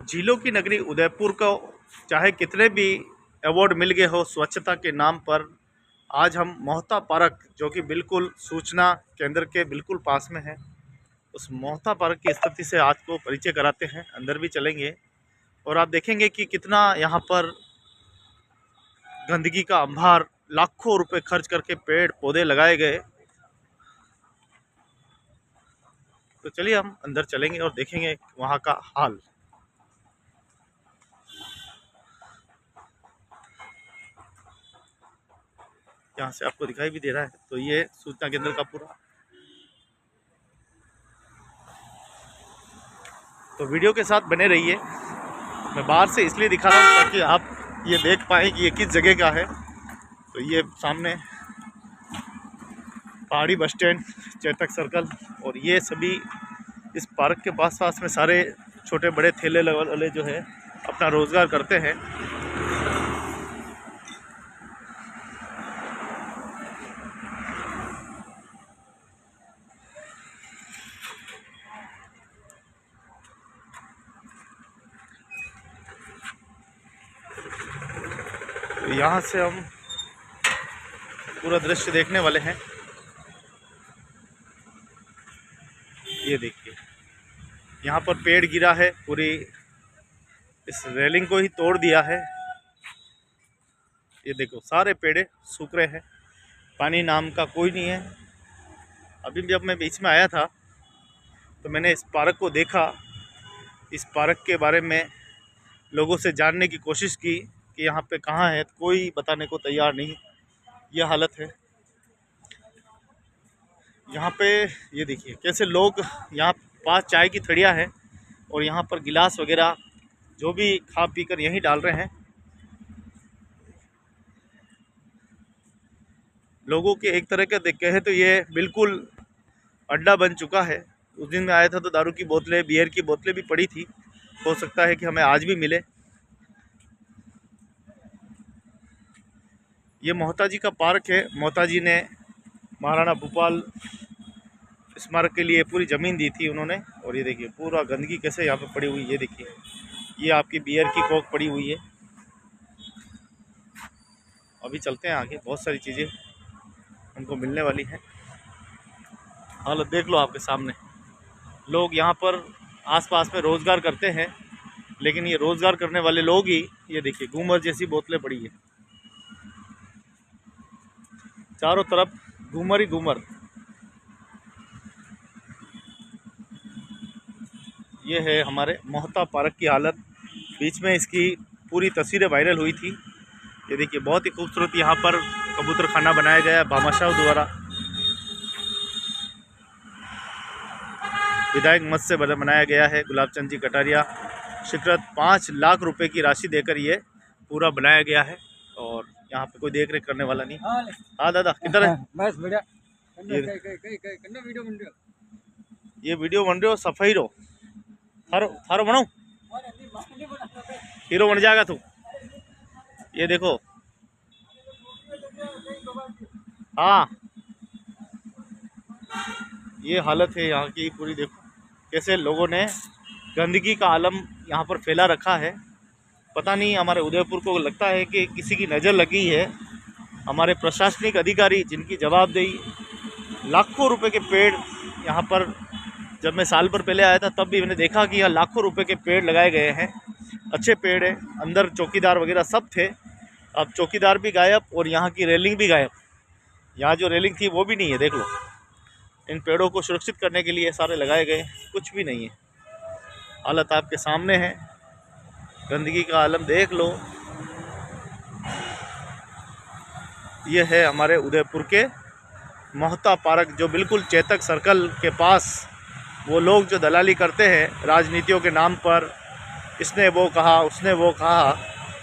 झीलों की नगरी उदयपुर को चाहे कितने भी अवार्ड मिल गए हो स्वच्छता के नाम पर, आज हम मोहता पार्क जो कि बिल्कुल सूचना केंद्र के बिल्कुल पास में है, उस मोहता पार्क की स्थिति से आज को परिचय कराते हैं। अंदर भी चलेंगे और आप देखेंगे कि कितना यहाँ पर गंदगी का अंबार, लाखों रुपए खर्च करके पेड़ पौधे लगाए गए। तो चलिए हम अंदर चलेंगे और देखेंगे वहाँ का हाल। यहाँ से आपको दिखाई भी दे रहा है। तो ये सूचना केंद्र का पूरा, तो वीडियो के साथ बने रहिए। मैं बाहर से इसलिए दिखा रहा हूँ ताकि आप ये देख पाएँ कि ये किस जगह का है। तो ये सामने पहाड़ी बस स्टैंड, चेतक सर्कल, और ये सभी इस पार्क के पास में सारे छोटे बड़े ठेले वाले जो है अपना रोजगार करते हैं। तो यहाँ से हम पूरा दृश्य देखने वाले हैं। ये देखिए, यहाँ पर पेड़ गिरा है, पूरी इस रेलिंग को ही तोड़ दिया है। ये देखो सारे पेड़ सूख रहे हैं, पानी नाम का कोई नहीं है। अभी जब मैं बीच में आया था तो मैंने इस पार्क को देखा, इस पार्क के बारे में लोगों से जानने की कोशिश की कि यहाँ पे कहाँ है, कोई बताने को तैयार नहीं। यह हालत है यहाँ पे। ये देखिए कैसे लोग यहाँ पास चाय की थड़ियाँ है और यहाँ पर गिलास वगैरह जो भी खा पी कर यहीं डाल रहे हैं। लोगों के एक तरह का देखे हैं तो ये बिल्कुल अड्डा बन चुका है। उस दिन मैं आया था तो दारू की बोतलें, बियर की बोतलें भी पड़ी थी। हो सकता है कि हमें आज भी मिले। ये मोहता जी का पार्क है। मोहता जी ने महाराणा भूपाल स्मारक के लिए पूरी ज़मीन दी थी उन्होंने। और ये देखिए पूरा गंदगी कैसे यहाँ पे पड़ी हुई। ये देखिए, ये आपकी बियर की कोक पड़ी हुई है। अभी चलते हैं आगे, बहुत सारी चीज़ें हमको मिलने वाली हैं। हालत देख लो आपके सामने। लोग यहाँ पर आसपास में रोज़गार करते हैं, लेकिन ये रोज़गार करने वाले लोग ही, ये देखिए घूमर जैसी बोतलें पड़ी है, चारों तरफ घूमर ही घूमर। ये है हमारे मोहता पार्क की हालत। बीच में इसकी पूरी तस्वीरें वायरल हुई थी। ये देखिए बहुत ही खूबसूरत यहाँ पर कबूतर खाना बनाया गया है भामाशाह द्वारा। विधायक मत से बनाया गया है। गुलाब चंद जी कटारिया शिखरत 5 लाख रुपए की राशि देकर ये पूरा बनाया गया है। और यहाँ पे कोई देख रेख करने वाला नहीं। हाँ दादा किधर है? बस बढ़िया। ये वीडियो बन रहे हो, सफाई रहो, थारो बनाओ, हीरो बन जाएगा तू। ये देखो, हाँ ये हालत है यहाँ की पूरी। देखो कैसे लोगों ने गंदगी का आलम यहाँ पर फैला रखा है। पता नहीं हमारे उदयपुर को लगता है कि किसी की नज़र लगी है। हमारे प्रशासनिक अधिकारी जिनकी जवाबदेही, लाखों रुपए के पेड़ यहाँ पर, जब मैं साल भर पहले आया था तब भी मैंने देखा कि यहाँ लाखों रुपए के पेड़ लगाए गए हैं। अच्छे पेड़ है, अंदर चौकीदार वगैरह सब थे। अब चौकीदार भी गायब और यहाँ की रेलिंग भी गायब। यहाँ जो रेलिंग थी वो भी नहीं है। देख लो, इन पेड़ों को सुरक्षित करने के लिए सारे लगाए गए, कुछ भी नहीं है। हालत आपके सामने है, गंदगी का आलम देख लो। ये है हमारे उदयपुर के मोहता पार्क, जो बिल्कुल चेतक सर्कल के पास। वो लोग जो दलाली करते हैं राजनीतियों के नाम पर, इसने वो कहा, उसने वो कहा,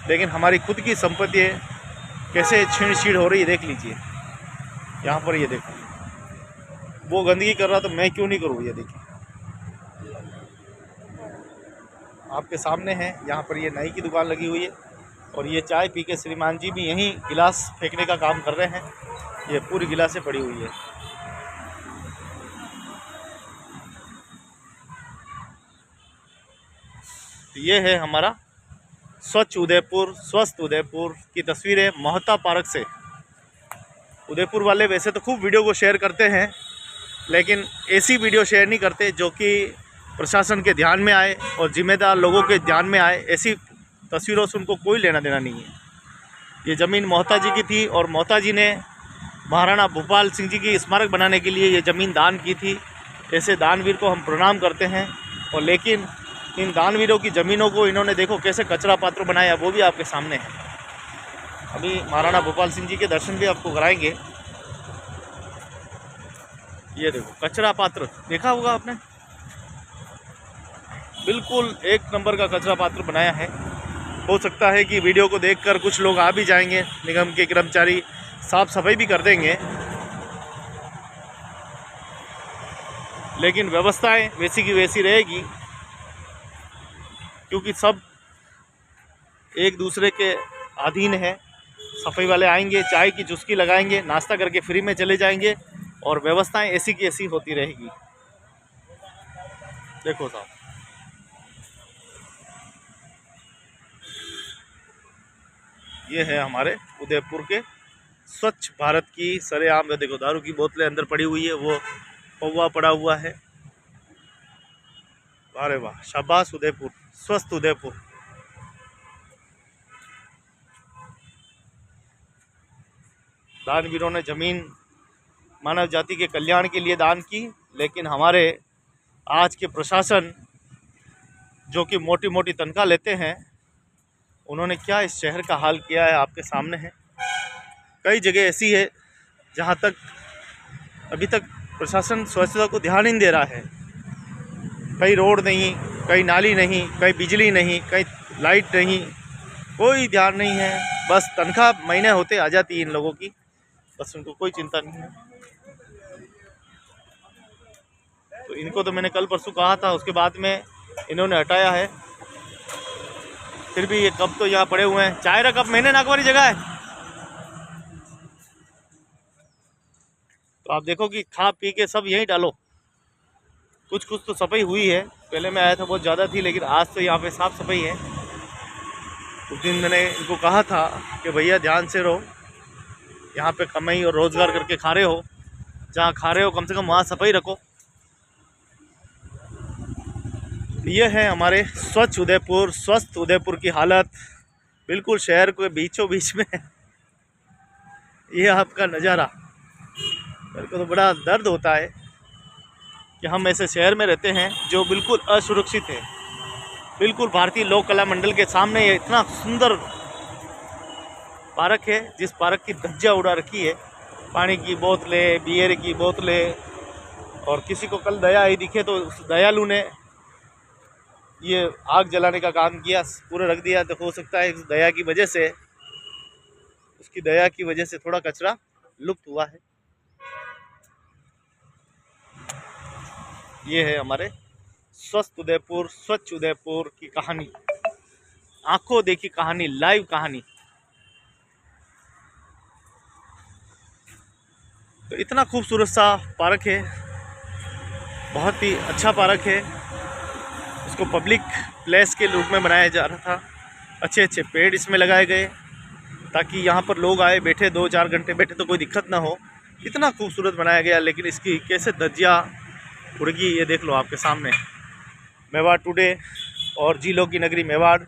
लेकिन हमारी खुद की संपत्ति है कैसे छीण छीड़ हो रही है। देख लीजिए यहाँ पर, ये देखो वो गंदगी कर रहा तो मैं क्यों नहीं करूँ। ये देखिए आपके सामने है। यहाँ पर ये नाई की दुकान लगी हुई है और ये चाय पी के श्रीमान जी भी यहीं गिलास फेंकने का काम कर रहे हैं। ये पूरी गिलासें पड़ी हुई है। तो ये है हमारा स्वच्छ उदयपुर, स्वस्थ उदयपुर की तस्वीरें मोहता पार्क से। उदयपुर वाले वैसे तो खूब वीडियो को शेयर करते हैं, लेकिन ऐसी वीडियो शेयर नहीं करते जो कि प्रशासन के ध्यान में आए और जिम्मेदार लोगों के ध्यान में आए। ऐसी तस्वीरों से उनको कोई लेना देना नहीं है। ये ज़मीन मोहता जी की थी और मोहता जी ने महाराणा भूपाल सिंह जी की स्मारक बनाने के लिए ये ज़मीन दान की थी। ऐसे दानवीर को हम प्रणाम करते हैं। और लेकिन इन दानवीरों की ज़मीनों को इन्होंने देखो कैसे कचरा पात्र बनाया, वो भी आपके सामने है। अभी महाराणा भूपाल सिंह जी के दर्शन भी आपको कराएंगे। ये देखो कचरा पात्र, देखा होगा आपने, बिल्कुल एक नंबर का कचरा पात्र बनाया है। हो सकता है कि वीडियो को देखकर कुछ लोग आ भी जाएंगे, निगम के कर्मचारी साफ सफाई भी कर देंगे, लेकिन व्यवस्थाएं वैसी की वैसी रहेगी, क्योंकि सब एक दूसरे के अधीन है। सफाई वाले आएंगे, चाय की चुस्की लगाएंगे, नाश्ता करके फ्री में चले जाएंगे और व्यवस्थाएं ऐसी की ऐसी होती रहेगी। देखो साहब, ये है हमारे उदयपुर के स्वच्छ भारत की सरेआम। देखो दारू की बोतलें अंदर पड़ी हुई है, वो पौवा पड़ा हुआ है। अरे वाह, शाबाश उदयपुर, स्वस्थ उदयपुर। दानवीरों ने जमीन मानव जाति के कल्याण के लिए दान की, लेकिन हमारे आज के प्रशासन जो कि मोटी मोटी तनख्वाह लेते हैं, उन्होंने क्या इस शहर का हाल किया है आपके सामने है। कई जगह ऐसी है जहां तक अभी तक प्रशासन स्वच्छता को ध्यान नहीं दे रहा है। कहीं रोड नहीं, कहीं नाली नहीं, कहीं बिजली नहीं, कहीं लाइट नहीं, कोई ध्यान नहीं है। बस तनख्वाह महीने होते आ जाती है इन लोगों की, बस उनको कोई चिंता नहीं है। तो इनको तो मैंने कल परसों कहा था, उसके बाद में इन्होंने हटाया है। फिर भी ये कप तो यहाँ पड़े हुए हैं। चाय का कप मैंने नाक वाली जगह है। तो आप देखो कि खा पी के सब यहीं डालो। कुछ कुछ तो सफाई हुई है, पहले मैं आया था बहुत ज़्यादा थी, लेकिन आज तो यहाँ पे साफ़ सफाई है। उस दिन मैंने इनको कहा था कि भैया ध्यान से रहो, यहाँ पे कमाई और रोज़गार करके खा रहे हो, जहाँ खा रहे हो कम से कम वहाँ सफाई रखो। ये है हमारे स्वच्छ उदयपुर, स्वस्थ उदयपुर की हालत, बिल्कुल शहर के बीचों बीच में। ये आपका नज़ारा, मेरे को तो बड़ा दर्द होता है कि हम ऐसे शहर में रहते हैं जो बिल्कुल असुरक्षित है। बिल्कुल भारतीय लोक कला मंडल के सामने ये इतना सुंदर पार्क है, जिस पार्क की धज्जियां उड़ा रखी है। पानी की बोतलें, बियर की बोतलें, और किसी को कल दया आई दिखे तो उस दयालु ने ये आग जलाने का काम किया, पूरा रख दिया। तो हो सकता है इस दया की वजह से, उसकी दया की वजह से थोड़ा कचरा लुप्त हुआ है। ये है हमारे स्वस्थ उदयपुर, स्वच्छ उदयपुर की कहानी, आंखों देखी कहानी, लाइव कहानी। तो इतना खूबसूरत सा पार्क है, बहुत ही अच्छा पार्क है। उसको पब्लिक प्लेस के रूप में बनाया जा रहा था। अच्छे अच्छे पेड़ इसमें लगाए गए ताकि यहाँ पर लोग आए, बैठे 2-4 घंटे बैठे तो कोई दिक्कत ना हो। इतना खूबसूरत बनाया गया, लेकिन इसकी कैसे धज्जियाँ उड़ गई, ये देख लो आपके सामने। मेवाड़ टुडे और जिलों की नगरी मेवाड़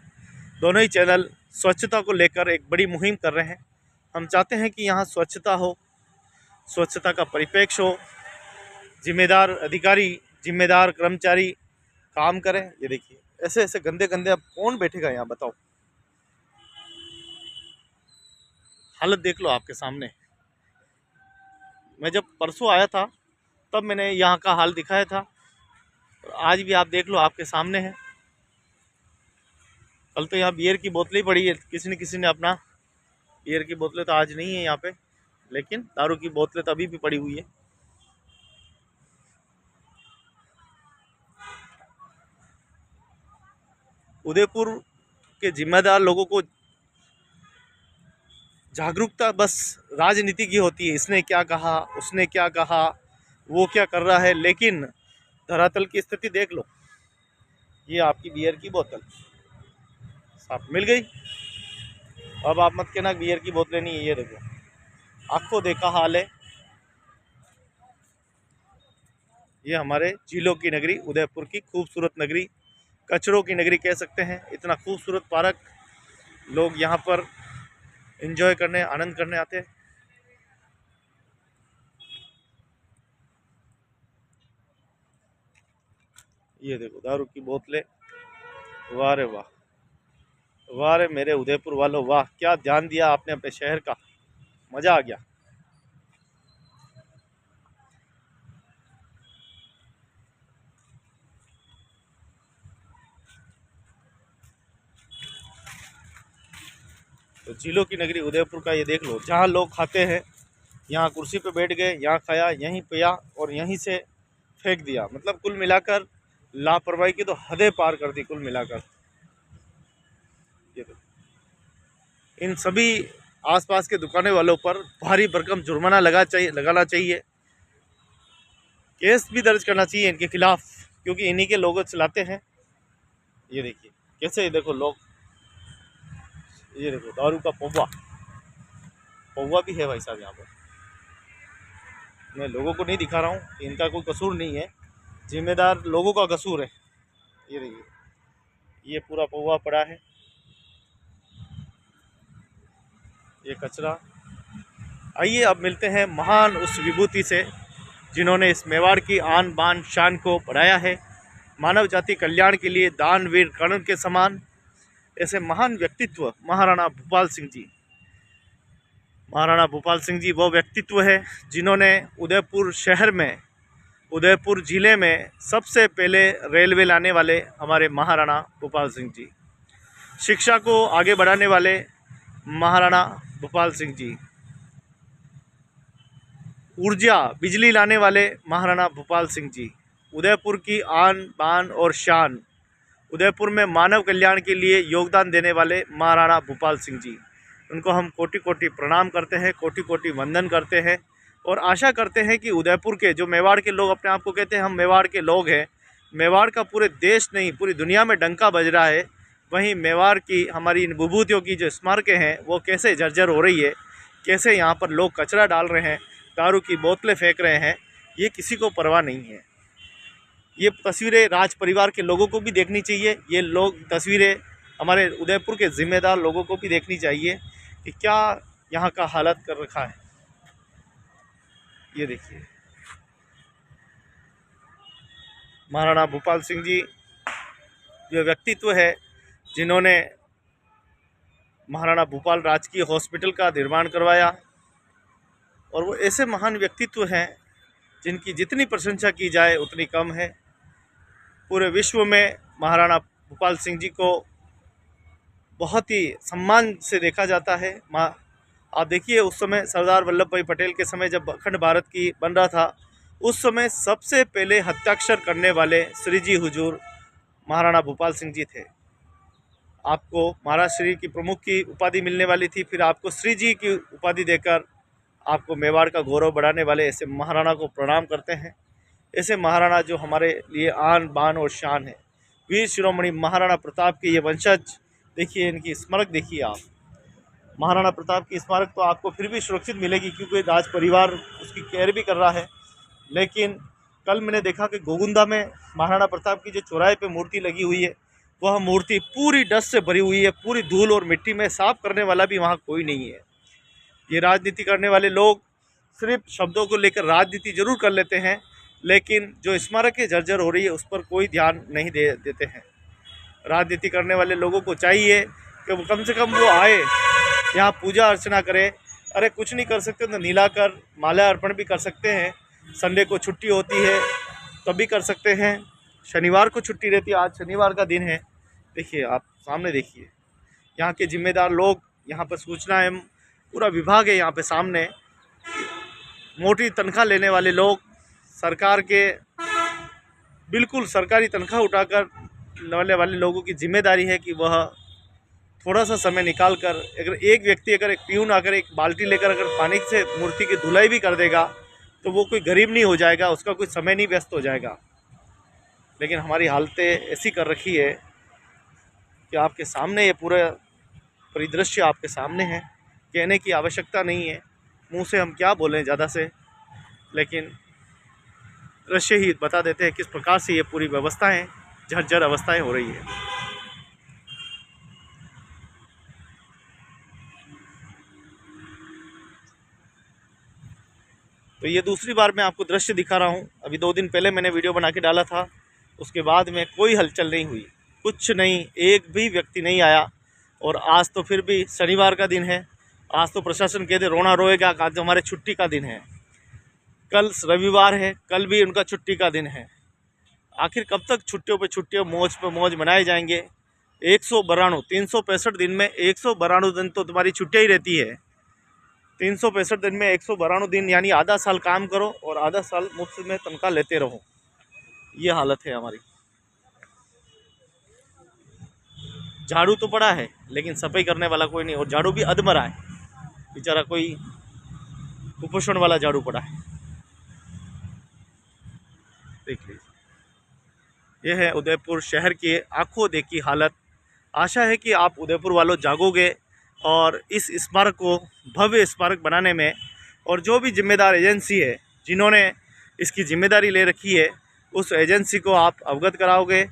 दोनों ही चैनल स्वच्छता को लेकर एक बड़ी मुहिम कर रहे हैं। हम चाहते हैं कि यहाँ स्वच्छता हो, स्वच्छता का परिप्रेक्ष्य हो, जिम्मेदार अधिकारी, जिम्मेदार कर्मचारी काम करें। ये देखिए ऐसे ऐसे गंदे गंदे, अब कौन बैठेगा यहाँ बताओ। हालत देख लो आपके सामने। मैं जब परसों आया था तब मैंने यहाँ का हाल दिखाया था, और आज भी आप देख लो आपके सामने है। कल तो यहाँ बियर की बोतलें पड़ी है, किसी ने अपना बियर की बोतलें तो आज नहीं है यहाँ पे, लेकिन दारू की बोतलें तो अभी भी पड़ी हुई है। उदयपुर के जिम्मेदार लोगों को जागरूकता बस राजनीति की होती है, इसने क्या कहा, उसने क्या कहा, वो क्या कर रहा है, लेकिन धरातल की स्थिति देख लो। ये आपकी बियर की बोतल, साफ मिल गई। अब आप मत कहना बियर की बोतलें नहीं है, ये देखो आंखों देखा हाल है। ये हमारे झीलों की नगरी उदयपुर की खूबसूरत नगरी, कचरों की नगरी कह सकते हैं। इतना खूबसूरत पार्क, लोग यहाँ पर एंजॉय करने, आनंद करने आते हैं। ये देखो दारू की बोतलें, वाह रे वाह, वाह रे मेरे उदयपुर वालों, वाह क्या ध्यान दिया आपने अपने शहर का, मजा आ गया। तो झीलों की नगरी उदयपुर का ये देख लो, जहाँ लोग खाते हैं यहाँ कुर्सी पे बैठ गए, यहाँ खाया, यहीं पिया और यहीं से फेंक दिया। मतलब कुल मिलाकर लापरवाही की तो हदें पार कर दी कुल मिलाकर। ये देखो, इन सभी आसपास के दुकानें वालों पर भारी भरकम जुर्माना लगाना चाहिए, केस भी दर्ज करना चाहिए इनके खिलाफ, क्योंकि इन्हीं के लोग चलाते हैं। ये देखिए कैसे, ये देखो लोग, ये देखो दारू का पौवा, पौवा भी है भाई साहब यहाँ पर। मैं लोगों को नहीं दिखा रहा हूँ, इनका कोई कसूर नहीं है, जिम्मेदार लोगों का कसूर है। ये देखिए ये पूरा पौवा पड़ा है, ये कचरा। आइए अब मिलते हैं महान उस विभूति से जिन्होंने इस मेवाड़ की आन बान शान को बढ़ाया है, मानव जाति कल्याण के लिए दानवीर कर्ण के समान। ऐसे महान व्यक्तित्व महाराणा भूपाल सिंह जी। महाराणा भूपाल सिंह जी वो व्यक्तित्व है जिन्होंने उदयपुर शहर में, उदयपुर ज़िले में सबसे पहले रेलवे लाने वाले हमारे महाराणा भूपाल सिंह जी। शिक्षा को आगे बढ़ाने वाले महाराणा भूपाल सिंह जी। ऊर्जा बिजली लाने वाले महाराणा भूपाल सिंह जी। उदयपुर की आन बान और शान, उदयपुर में मानव कल्याण के लिए योगदान देने वाले महाराणा भूपाल सिंह जी। उनको हम कोटि कोटि प्रणाम करते हैं, कोटि कोटि वंदन करते हैं और आशा करते हैं कि उदयपुर के जो मेवाड़ के लोग अपने आप को कहते हैं हम मेवाड़ के लोग हैं, मेवाड़ का पूरे देश नहीं पूरी दुनिया में डंका बज रहा है, वहीं मेवाड़ की हमारी इन विभूतियों की जो स्मारकें हैं वो कैसे जर्जर हो रही है, कैसे यहाँ पर लोग कचरा डाल रहे हैं, दारू की बोतलें फेंक रहे हैं, ये किसी को परवाह नहीं है। ये तस्वीरें राज परिवार के लोगों को भी देखनी चाहिए, ये लोग तस्वीरें हमारे उदयपुर के ज़िम्मेदार लोगों को भी देखनी चाहिए कि क्या यहाँ का हालत कर रखा है। ये देखिए महाराणा भूपाल सिंह जी जो व्यक्तित्व है जिन्होंने महाराणा भूपाल राजकीय हॉस्पिटल का निर्माण करवाया, और वो ऐसे महान व्यक्तित्व हैं जिनकी जितनी प्रशंसा की जाए उतनी कम है। पूरे विश्व में महाराणा भूपाल सिंह जी को बहुत ही सम्मान से देखा जाता है। आप देखिए उस समय सरदार वल्लभ भाई पटेल के समय जब अखंड भारत की बन रहा था, उस समय सबसे पहले हस्ताक्षर करने वाले श्री जी हुजूर महाराणा भूपाल सिंह जी थे। आपको महाराज श्री की प्रमुख की उपाधि मिलने वाली थी, फिर आपको श्री जी की उपाधि देकर आपको मेवाड़ का गौरव बढ़ाने वाले ऐसे महाराणा को प्रणाम करते हैं। ऐसे महाराणा जो हमारे लिए आन बान और शान है। वीर शिरोमणि महाराणा प्रताप के ये वंशज, देखिए इनकी स्मारक देखिए आप। महाराणा प्रताप की स्मारक तो आपको फिर भी सुरक्षित मिलेगी क्योंकि राज परिवार उसकी केयर भी कर रहा है, लेकिन कल मैंने देखा कि गोगुंदा में महाराणा प्रताप की जो चौराहे पे मूर्ति लगी हुई है, वह मूर्ति पूरी डस्ट से भरी हुई है, पूरी धूल और मिट्टी में, साफ करने वाला भी वहाँ कोई नहीं है। ये राजनीति करने वाले लोग सिर्फ शब्दों को लेकर राजनीति जरूर कर लेते हैं, लेकिन जो स्मारकें जर्जर हो रही है उस पर कोई ध्यान नहीं देते हैं। राजनीति करने वाले लोगों को चाहिए कि वो कम से कम वो आए यहाँ पूजा अर्चना करें। अरे कुछ नहीं कर सकते तो नीलाकर माला अर्पण भी कर सकते हैं, संडे को छुट्टी होती है तभी कर सकते हैं, शनिवार को छुट्टी रहती है, आज शनिवार का दिन है। देखिए आप सामने देखिए यहाँ के जिम्मेदार लोग, यहाँ पर सूचना एवं पूरा विभाग है यहाँ पे सामने, मोटी तनख्वाह लेने वाले लोग, सरकार के बिल्कुल सरकारी तनख्वाह उठाकर लेने वाले लोगों की जिम्मेदारी है कि वह थोड़ा सा समय निकाल कर, अगर एक व्यक्ति, अगर एक प्यून आकर एक बाल्टी लेकर अगर पानी से मूर्ति की धुलाई भी कर देगा तो वो कोई गरीब नहीं हो जाएगा, उसका कोई समय नहीं व्यस्त हो जाएगा। लेकिन हमारी हालतें ऐसी कर रखी है कि आपके सामने ये पूरा परिदृश्य आपके सामने है। कहने की आवश्यकता नहीं है, मुंह से हम क्या बोलें ज़्यादा से, लेकिन दृश्य ही बता देते हैं किस प्रकार से ये पूरी व्यवस्थाएं झरझर अवस्थाएं हो रही है। तो ये दूसरी बार मैं आपको दृश्य दिखा रहा हूँ। अभी 2 दिन पहले मैंने वीडियो बना के डाला था, उसके बाद में कोई हलचल नहीं हुई, कुछ नहीं, एक भी व्यक्ति नहीं आया। और आज तो फिर भी शनिवार का दिन है, आज तो प्रशासन कहते रोना रोएगा, आज तो हमारे छुट्टी का दिन है। कल रविवार है, कल भी उनका छुट्टी का दिन है। आखिर कब तक छुट्टियों पे मौज मनाए जाएंगे? 192 365 दिन में 192 दिन तो तुम्हारी छुट्टियाँ ही रहती है। 365 दिन में 192 दिन यानी आधा साल काम करो और आधा साल मुफ्त में तनख्वाह लेते रहो। ये हालत है हमारी। झाड़ू तो पड़ा है लेकिन सफाई करने वाला कोई नहीं, और झाड़ू भी अधमरा है, बेचारा कोई कुपोषण वाला झाड़ू पड़ा है। देख लीजिए, यह है उदयपुर शहर की आंखों देखी हालत। आशा है कि आप उदयपुर वालों जागोगे और इस स्मारक को भव्य स्मारक बनाने में, और जो भी जिम्मेदार एजेंसी है जिन्होंने इसकी जिम्मेदारी ले रखी है, उस एजेंसी को आप अवगत कराओगे।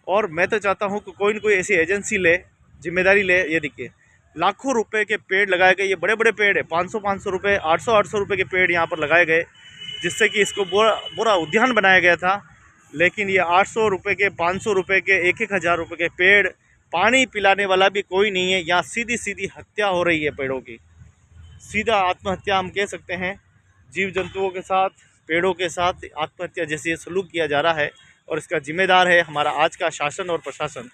और मैं तो चाहता हूं कि कोई न कोई ऐसी एजेंसी ले, जिम्मेदारी ले। ये देखिए, लाखों रुपए के पेड़ लगाए गए, ये बड़े बड़े पेड़ है, 500-500 रुपये, 800-800 रुपये के पेड़ यहाँ पर लगाए गए, जिससे कि इसको पूरा उद्यान बनाया गया था। लेकिन ये 800 रुपये के, 500 रुपये के, 1-1 हज़ार रुपये के पेड़, पानी पिलाने वाला भी कोई नहीं है। यहाँ सीधी सीधी हत्या हो रही है पेड़ों की, सीधा आत्महत्या हम कह सकते हैं। जीव जंतुओं के साथ, पेड़ों के साथ आत्महत्या जैसे सलूक किया जा रहा है। और इसका जिम्मेदार है हमारा आज का शासन और प्रशासन,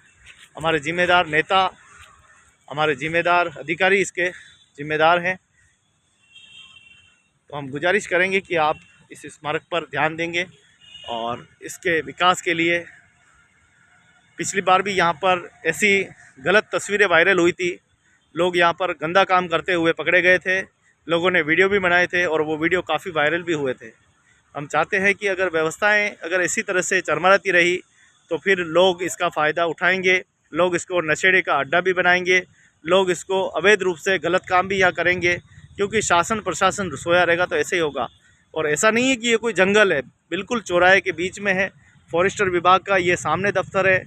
हमारे जिम्मेदार नेता, हमारे जिम्मेदार अधिकारी इसके जिम्मेदार हैं। तो हम गुजारिश करेंगे कि आप इस स्मारक पर ध्यान देंगे और इसके विकास के लिए। पिछली बार भी यहाँ पर ऐसी गलत तस्वीरें वायरल हुई थी, लोग यहाँ पर गंदा काम करते हुए पकड़े गए थे, लोगों ने वीडियो भी बनाए थे और वो वीडियो काफ़ी वायरल भी हुए थे। हम चाहते हैं कि अगर व्यवस्थाएं अगर इसी तरह से चरमराती रही तो फिर लोग इसका फ़ायदा उठाएंगे, लोग इसको नशेड़ी का अड्डा भी बनाएंगे, लोग इसको अवैध रूप से गलत काम भी यहाँ करेंगे, क्योंकि शासन प्रशासन सोया रहेगा तो ऐसे ही होगा। और ऐसा नहीं है कि ये कोई जंगल है, बिल्कुल चौराहे के बीच में है। फॉरेस्टर विभाग का ये सामने दफ्तर है,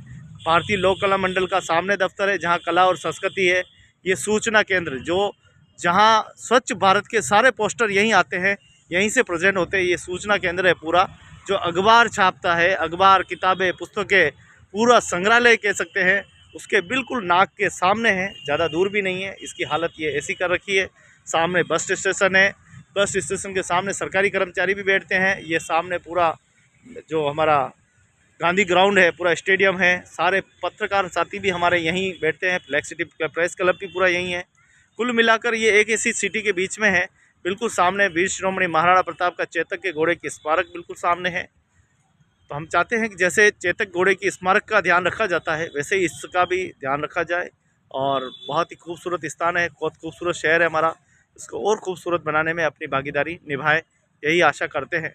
भारतीय लोक कला मंडल का सामने दफ्तर है, जहाँ कला और संस्कृति है। ये सूचना केंद्र, जो जहाँ स्वच्छ भारत के सारे पोस्टर यहीं आते हैं, यहीं से प्रेजेंट होते हैं। ये सूचना केंद्र है पूरा, जो अखबार छापता है, अखबार, किताबें, पुस्तकें, पूरा संग्रहालय कह सकते हैं, उसके बिल्कुल नाक के सामने है, ज़्यादा दूर भी नहीं है। इसकी हालत ये ऐसी कर रखी है। सामने बस स्टेशन है, बस स्टेशन के सामने सरकारी कर्मचारी भी बैठते हैं। ये सामने पूरा जो हमारा गांधी ग्राउंड है, पूरा स्टेडियम है, सारे पत्रकार साथी भी हमारे यहीं बैठते हैं, फ्लैक्स सिटी प्रेस क्लब भी पूरा यहीं है। कुल मिलाकर ये एक ऐसी सिटी के बीच में है, बिल्कुल सामने वीर शिरोमणि महाराणा प्रताप का चेतक के घोड़े की स्मारक बिल्कुल सामने है। तो हम चाहते हैं कि जैसे चेतक घोड़े की स्मारक का ध्यान रखा जाता है, वैसे ही इसका भी ध्यान रखा जाए। और बहुत ही खूबसूरत स्थान है, बहुत खूबसूरत शहर है हमारा, इसको और खूबसूरत बनाने में अपनी भागीदारी निभाएं, यही आशा करते हैं।